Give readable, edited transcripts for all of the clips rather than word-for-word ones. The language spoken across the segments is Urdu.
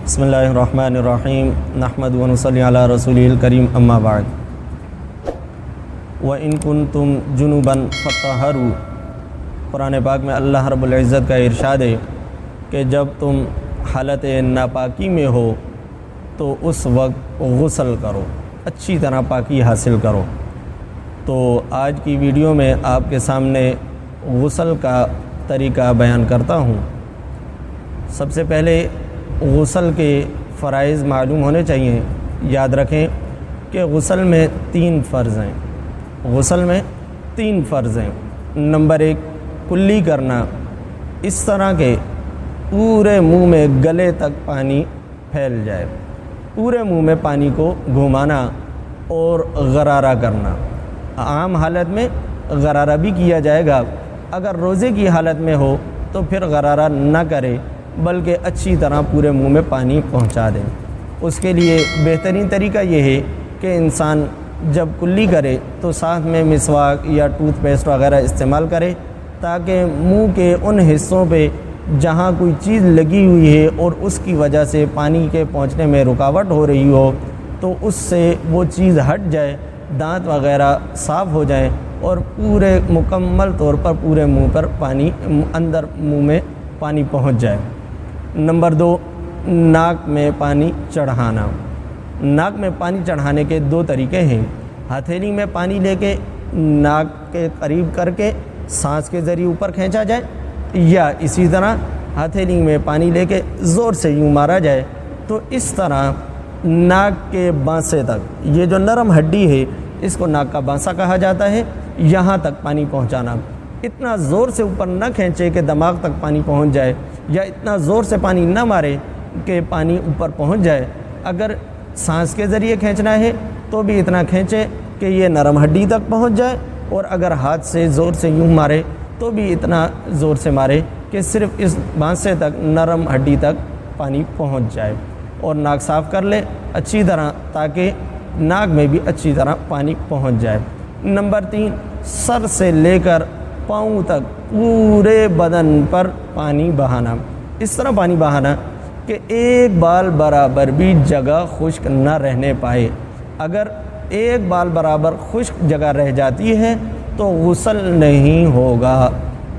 بسم اللہ الرحمن الرحیم نحمد و نصلی علی رسول الکریم اما بعد وَإِن كُنتُمْ جُنُبًا فَطَّهَّرُوا قرآن پاک میں اللہ رب العزت کا ارشاد ہے کہ جب تم حالت ناپاکی میں ہو تو اس وقت غسل کرو، اچھی طرح پاکی حاصل کرو۔ تو آج کی ویڈیو میں آپ کے سامنے غسل کا طریقہ بیان کرتا ہوں۔ سب سے پہلے غسل کے فرائض معلوم ہونے چاہیے۔ یاد رکھیں کہ غسل میں 3 فرض ہیں، غسل میں 3 فرض ہیں۔ نمبر 1 کلی کرنا، اس طرح کہ پورے منہ میں گلے تک پانی پھیل جائے، پورے منہ میں پانی کو گھمانا اور غرارہ کرنا۔ عام حالت میں غرارہ بھی کیا جائے گا، اگر روزے کی حالت میں ہو تو پھر غرارہ نہ کرے بلکہ اچھی طرح پورے منہ میں پانی پہنچا دیں۔ اس کے لیے بہترین طریقہ یہ ہے کہ انسان جب کلی کرے تو ساتھ میں مسواک یا ٹوتھ پیسٹ وغیرہ استعمال کرے، تاکہ منہ کے ان حصوں پہ جہاں کوئی چیز لگی ہوئی ہے اور اس کی وجہ سے پانی کے پہنچنے میں رکاوٹ ہو رہی ہو تو اس سے وہ چیز ہٹ جائے، دانت وغیرہ صاف ہو جائیں اور پورے مکمل طور پر پورے منہ پر پانی اندر منہ میں پانی پہنچ جائے۔ نمبر 2 ناک میں پانی چڑھانا۔ ناک میں پانی چڑھانے کے 2 طریقے ہیں۔ ہتھیلی میں پانی لے کے ناک کے قریب کر کے سانس کے ذریعے اوپر کھینچا جائے، یا اسی طرح ہتھیلی میں پانی لے کے زور سے یوں مارا جائے۔ تو اس طرح ناک کے بانسے تک، یہ جو نرم ہڈی ہے اس کو ناک کا بانسا کہا جاتا ہے، یہاں تک پانی پہنچانا۔ اتنا زور سے اوپر نہ کھینچے کہ دماغ تک پانی پہنچ جائے، یا اتنا زور سے پانی نہ مارے کہ پانی اوپر پہنچ جائے۔ اگر سانس کے ذریعے کھینچنا ہے تو بھی اتنا کھینچے کہ یہ نرم ہڈی تک پہنچ جائے، اور اگر ہاتھ سے زور سے یوں مارے تو بھی اتنا زور سے مارے کہ صرف اس بانسے تک، نرم ہڈی تک پانی پہنچ جائے۔ اور ناک صاف کر لے اچھی طرح تاکہ ناک میں بھی اچھی طرح پانی پہنچ جائے۔ نمبر 3 سر سے لے کر پاؤں تک پورے بدن پر پانی بہانا۔ اس طرح پانی بہانا کہ ایک بال برابر بھی جگہ خشک نہ رہنے پائے۔ اگر ایک بال برابر خشک جگہ رہ جاتی ہے تو غسل نہیں ہوگا۔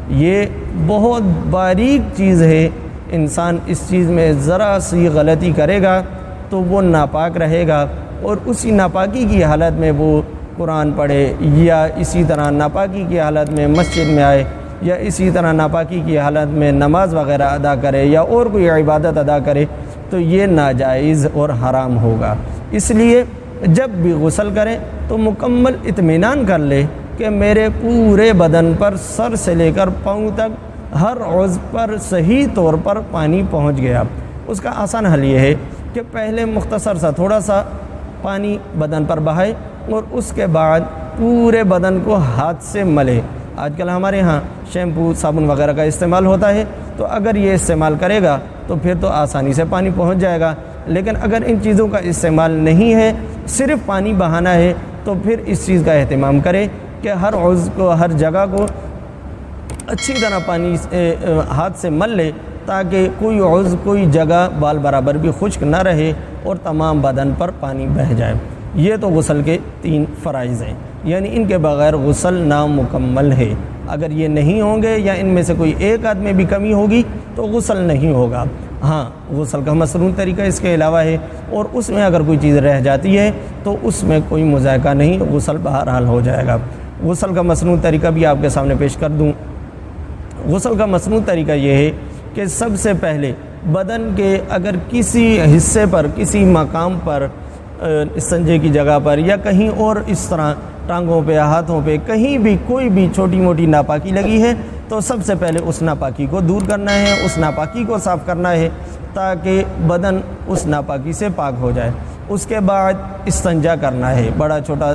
یہ بہت باریک چیز ہے، انسان اس چیز میں ذرا سی غلطی کرے گا تو وہ ناپاک رہے گا، اور اسی ناپاکی کی حالت میں وہ قرآن پڑھے، یا اسی طرح ناپاکی کی حالت میں مسجد میں آئے، یا اسی طرح ناپاکی کی حالت میں نماز وغیرہ ادا کرے یا اور کوئی عبادت ادا کرے، تو یہ ناجائز اور حرام ہوگا۔ اس لیے جب بھی غسل کریں تو مکمل اطمینان کر لے کہ میرے پورے بدن پر سر سے لے کر پاؤں تک ہر عضو پر صحیح طور پر پانی پہنچ گیا۔ اس کا آسان حل یہ ہے کہ پہلے مختصر سا تھوڑا سا پانی بدن پر بہائے اور اس کے بعد پورے بدن کو ہاتھ سے ملے۔ آج کل ہمارے ہاں شیمپو صابن وغیرہ کا استعمال ہوتا ہے، تو اگر یہ استعمال کرے گا تو پھر تو آسانی سے پانی پہنچ جائے گا۔ لیکن اگر ان چیزوں کا استعمال نہیں ہے، صرف پانی بہانا ہے، تو پھر اس چیز کا اہتمام کرے کہ ہر عضو کو، ہر جگہ کو اچھی طرح پانی ہاتھ سے مل لے، تاکہ کوئی عضو، کوئی جگہ بال برابر بھی خشک نہ رہے اور تمام بدن پر پانی بہہ جائے۔ یہ تو غسل کے 3 فرائض ہیں، یعنی ان کے بغیر غسل نامکمل ہے۔ اگر یہ نہیں ہوں گے یا ان میں سے کوئی ایک آدھ میں بھی کمی ہوگی تو غسل نہیں ہوگا۔ ہاں، غسل کا مسنون طریقہ اس کے علاوہ ہے، اور اس میں اگر کوئی چیز رہ جاتی ہے تو اس میں کوئی مذائقہ نہیں، غسل بہرحال ہو جائے گا۔ غسل کا مسنون طریقہ بھی آپ کے سامنے پیش کر دوں۔ غسل کا مسنون طریقہ یہ ہے کہ سب سے پہلے بدن کے اگر کسی حصے پر، کسی مقام پر، استنجے کی جگہ پر یا کہیں اور اس طرح ٹانگوں پہ، ہاتھوں پہ، کہیں بھی کوئی بھی چھوٹی موٹی ناپاکی لگی ہے تو سب سے پہلے اس ناپاکی کو دور کرنا ہے، اس ناپاکی کو صاف کرنا ہے، تاکہ بدن اس ناپاکی سے پاک ہو جائے۔ اس کے بعد استنجا کرنا ہے، بڑا چھوٹا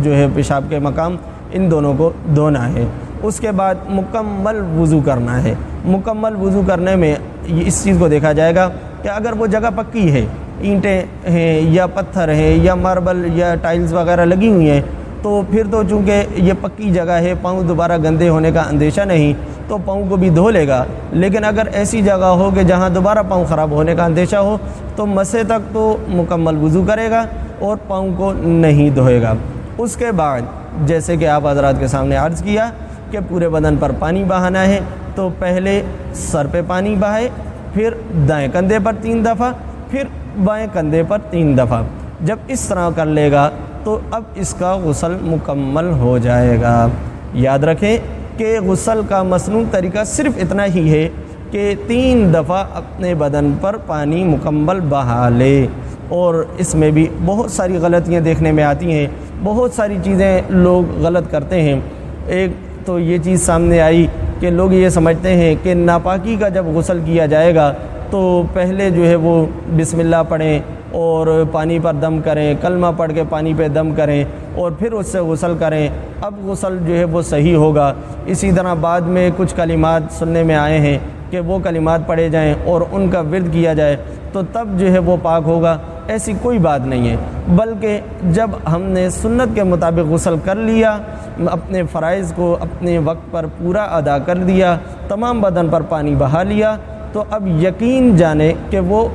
جو ہے پیشاب کے مقام، ان دونوں کو دھونا ہے۔ اس کے بعد مکمل وضو کرنا ہے۔ مکمل وضو کرنے میں اس چیز کو دیکھا جائے گا کہ اگر وہ جگہ پکی ہے، اینٹیں ہیں یا پتھر ہیں یا ماربل یا ٹائلز وغیرہ لگی ہوئی ہیں، تو پھر تو چونکہ یہ پکی جگہ ہے، پاؤں دوبارہ گندے ہونے کا اندیشہ نہیں، تو پاؤں کو بھی دھو لے گا، لیکن اگر ایسی جگہ ہو کہ جہاں دوبارہ پاؤں خراب ہونے کا اندیشہ ہو تو مسے تک تو مکمل وضو کرے گا اور پاؤں کو نہیں دھوئے گا۔ اس کے بعد جیسے کہ آپ حضرات کے سامنے عرض کیا کہ پورے بدن پر پانی بہانا ہے، تو پہلے سر پہ پانی بہائے، پھر دائیں کندھے پر 3 دفعہ، پھر بائیں کندھے پر 3 دفعہ۔ جب اس طرح کر لے گا تو اب اس کا غسل مکمل ہو جائے گا۔ یاد رکھیں کہ غسل کا مسنون طریقہ صرف اتنا ہی ہے کہ 3 دفعہ اپنے بدن پر پانی مکمل بہا لے، اور اس میں بھی بہت ساری غلطیاں دیکھنے میں آتی ہیں، بہت ساری چیزیں لوگ غلط کرتے ہیں۔ ایک تو یہ چیز سامنے آئی کہ لوگ یہ سمجھتے ہیں کہ ناپاکی کا جب غسل کیا جائے گا تو پہلے جو ہے وہ بسم اللہ پڑھیں اور پانی پر دم کریں، کلمہ پڑھ کے پانی پہ دم کریں اور پھر اس سے غسل کریں، اب غسل جو ہے وہ صحیح ہوگا۔ اسی طرح بعد میں کچھ کلمات سننے میں آئے ہیں کہ وہ کلمات پڑھے جائیں اور ان کا ورد کیا جائے تو تب جو ہے وہ پاک ہوگا۔ ایسی کوئی بات نہیں ہے، بلکہ جب ہم نے سنت کے مطابق غسل کر لیا، اپنے فرائض کو اپنے وقت پر پورا ادا کر دیا، تمام بدن پر پانی بہا لیا، تو اب یقین جانے کہ وہ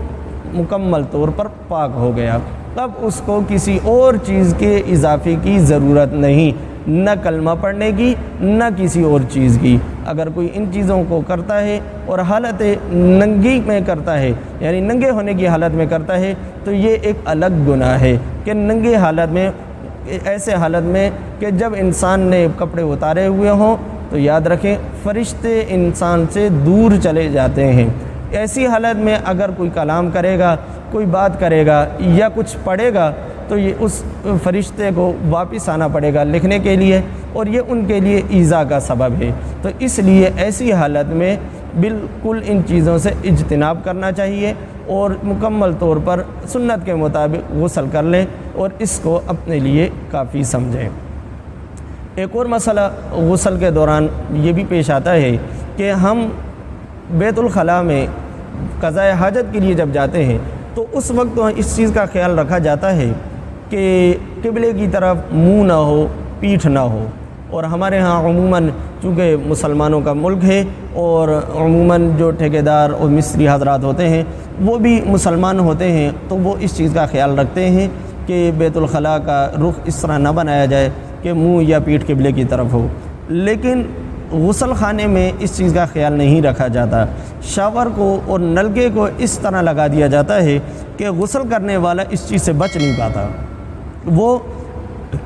مکمل طور پر پاک ہو گیا۔ اب اس کو کسی اور چیز کے اضافے کی ضرورت نہیں، نہ کلمہ پڑھنے کی نہ کسی اور چیز کی۔ اگر کوئی ان چیزوں کو کرتا ہے اور حالت ننگی میں کرتا ہے، یعنی ننگے ہونے کی حالت میں کرتا ہے، تو یہ ایک الگ گناہ ہے کہ ننگے حالت میں، ایسے حالت میں کہ جب انسان نے کپڑے اتارے ہوئے ہوں تو یاد رکھیں فرشتے انسان سے دور چلے جاتے ہیں۔ ایسی حالت میں اگر کوئی کلام کرے گا، کوئی بات کرے گا یا کچھ پڑھے گا تو یہ اس فرشتے کو واپس آنا پڑے گا لکھنے کے لیے، اور یہ ان کے لیے ایذا کا سبب ہے۔ تو اس لیے ایسی حالت میں بالکل ان چیزوں سے اجتناب کرنا چاہیے اور مکمل طور پر سنت کے مطابق غسل کر لیں اور اس کو اپنے لیے کافی سمجھیں۔ ایک اور مسئلہ غسل کے دوران یہ بھی پیش آتا ہے کہ ہم بیت الخلاء میں قضاء حاجت کے لیے جب جاتے ہیں تو اس وقت اس چیز کا خیال رکھا جاتا ہے کہ قبلے کی طرف منہ نہ ہو، پیٹھ نہ ہو، اور ہمارے ہاں عموماً چونکہ مسلمانوں کا ملک ہے اور عموماً جو ٹھیکیدار اور مستری حضرات ہوتے ہیں وہ بھی مسلمان ہوتے ہیں، تو وہ اس چیز کا خیال رکھتے ہیں کہ بیت الخلاء کا رخ اس طرح نہ بنایا جائے کہ منہ یا پیٹھ قبلے کی طرف ہو۔ لیکن غسل خانے میں اس چیز کا خیال نہیں رکھا جاتا، شاور کو اور نلکے کو اس طرح لگا دیا جاتا ہے کہ غسل کرنے والا اس چیز سے بچ نہیں پاتا، وہ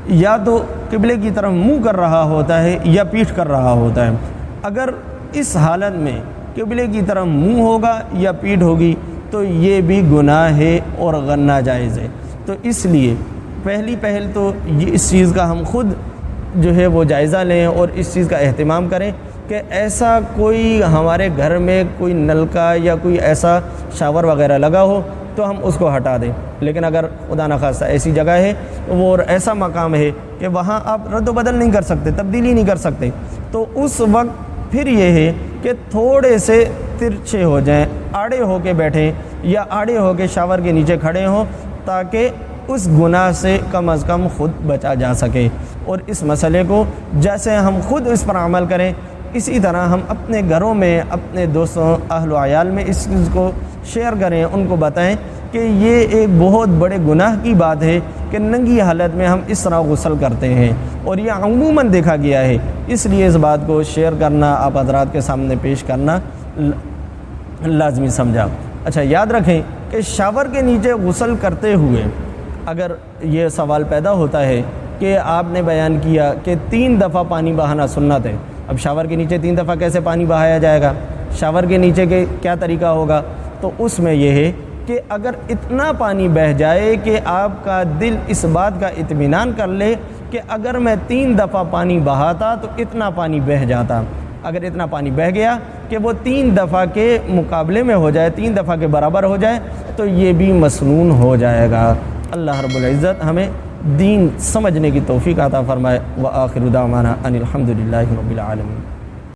یا تو قبلے کی طرف منہ کر رہا ہوتا ہے یا پیٹھ کر رہا ہوتا ہے۔ اگر اس حالت میں قبلے کی طرف منہ ہوگا یا پیٹھ ہوگی تو یہ بھی گناہ ہے اور ناجائز ہے۔ تو اس لیے پہل تو یہ اس چیز کا ہم خود جو ہے وہ جائزہ لیں اور اس چیز کا اہتمام کریں کہ ایسا کوئی ہمارے گھر میں کوئی نلکا یا کوئی ایسا شاور وغیرہ لگا ہو تو ہم اس کو ہٹا دیں۔ لیکن اگر خدا نخواستہ ایسی جگہ ہے وہ ایسا مقام ہے کہ وہاں آپ رد و بدل نہیں کر سکتے، تبدیلی نہیں کر سکتے، تو اس وقت پھر یہ ہے کہ تھوڑے سے ترچھے ہو جائیں، آڑے ہو کے بیٹھیں یا آڑے ہو کے شاور کے نیچے کھڑے ہوں تاکہ اس گناہ سے کم از کم خود بچا جا سکے۔ اور اس مسئلے کو جیسے ہم خود اس پر عمل کریں اسی طرح ہم اپنے گھروں میں، اپنے دوستوں، اہل و عیال میں اس چیز کو شیئر کریں، ان کو بتائیں کہ یہ ایک بہت بڑے گناہ کی بات ہے کہ ننگی حالت میں ہم اس طرح غسل کرتے ہیں، اور یہ عموماً دیکھا گیا ہے۔ اس لیے اس بات کو شیئر کرنا، آپ حضرات کے سامنے پیش کرنا لازمی سمجھا۔ اچھا، یاد رکھیں کہ شاور کے نیچے غسل کرتے ہوئے اگر یہ سوال پیدا ہوتا ہے کہ آپ نے بیان کیا کہ 3 دفعہ پانی بہانا سنت ہے، اب شاور کے نیچے 3 دفعہ کیسے پانی بہایا جائے گا؟ شاور کے نیچے کے کیا طریقہ ہوگا؟ تو اس میں یہ ہے کہ اگر اتنا پانی بہہ جائے کہ آپ کا دل اس بات کا اطمینان کر لے کہ اگر میں 3 دفعہ پانی بہاتا تو اتنا پانی بہہ جاتا، اگر اتنا پانی بہہ گیا کہ وہ 3 دفعہ کے مقابلے میں ہو جائے، 3 دفعہ کے برابر ہو جائے، تو یہ بھی مسنون ہو جائے گا۔ اللہ رب العزت ہمیں دین سمجھنے کی توفیق عطا فرمائے۔ وآخر دعوانا ان الحمد للہ رب العالمین۔